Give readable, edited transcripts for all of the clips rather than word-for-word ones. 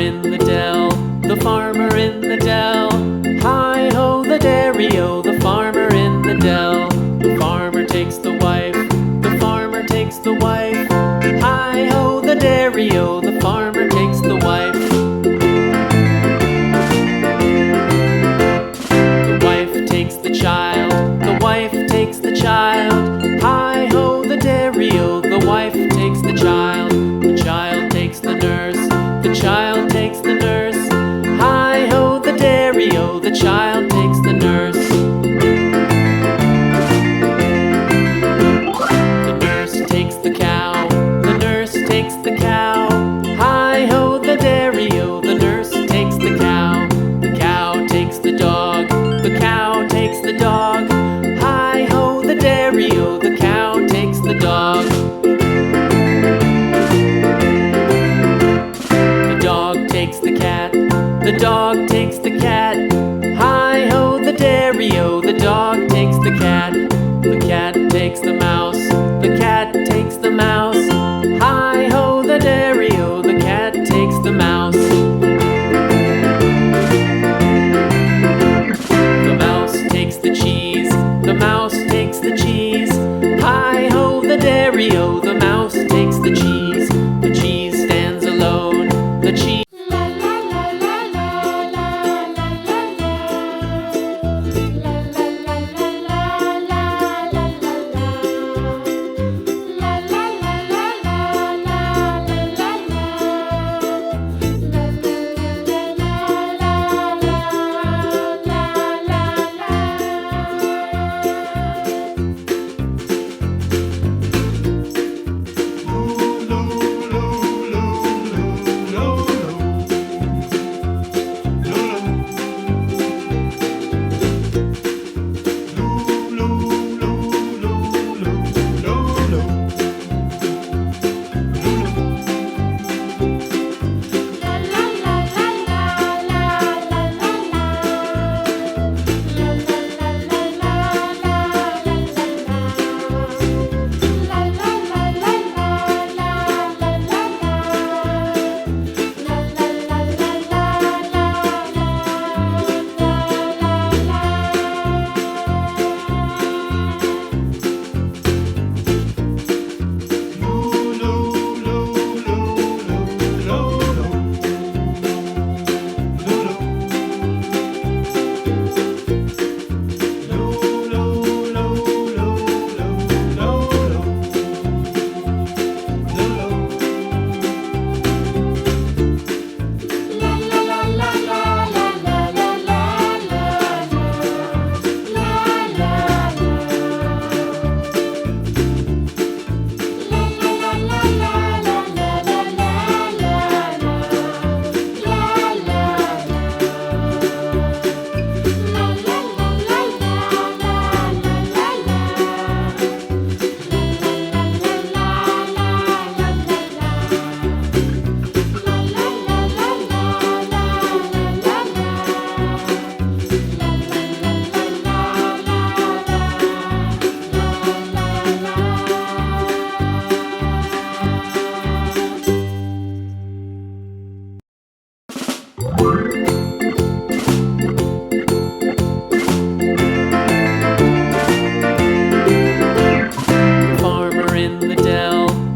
in the dell, the farmer in the dell. Hi-ho, the dairy-o, the farmer in the dell. The farmer takes the wife, the farmer takes the wife. Hi-ho, the dairy-o, the farmer takes the wife. The wife takes the child, the wife takes the child. Hi-ho, the dairy-o, the wife takes the child. The child takes the nurse, the child takes the nurse. Hi-ho, the dairy-o, the child takes the nurse. The nurse takes the cow, the nurse takes the cow. Hi-ho, the dairy-o, the nurse takes the cow. The cow takes the dog, the cow takes the dog. Hi-ho, the dairy-o, the cow takes the dog. The dog takes the cat, the dog takes the cat. Hi-ho, the dairy-o, the dog takes the cat. The cat takes the mouse, the cat takes the mouse. Hi-ho, the dairy-o, the cat takes the mouse. The mouse takes the cheese, the mouse takes the cheese. Hi-ho, the dairy-o, the mouse takes the cheese. The cheese stands alone, the cheese.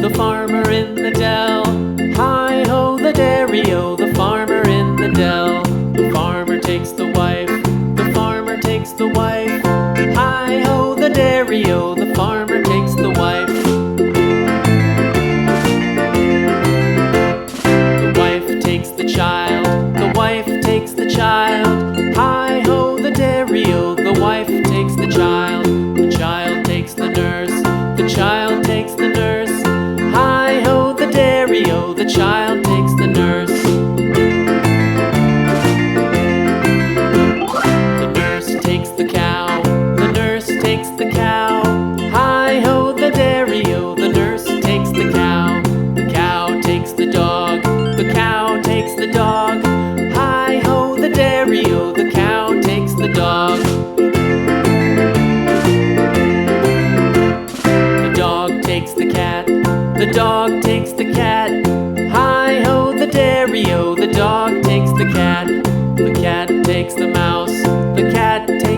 The farmer in the dell. Hi-ho, the dairy-o, the farmer in the dell. The farmer takes the wife, the farmer takes the wife. Hi-ho, the dairy-o, the farmer takes the wife. The wife takes the child, the wife takes the child. Hi-ho, the dairy-o, the wife takes the child. The child takes the nurse, the child takes the nurse. Hi-ho, the dairy-o, the child takes the nurse. The nurse takes the cow, the nurse takes the cow. Hi-ho, the dairy-o, the nurse takes the cow. The cow takes the dog, the cow takes the dog. Hi-ho, the dairy-o, the cow takes the dog. The dog takes the cat, the dog takes the cat. Hi-ho, the dairy-o, the dog dog takes the cat. The cat takes the mouse. The cat takes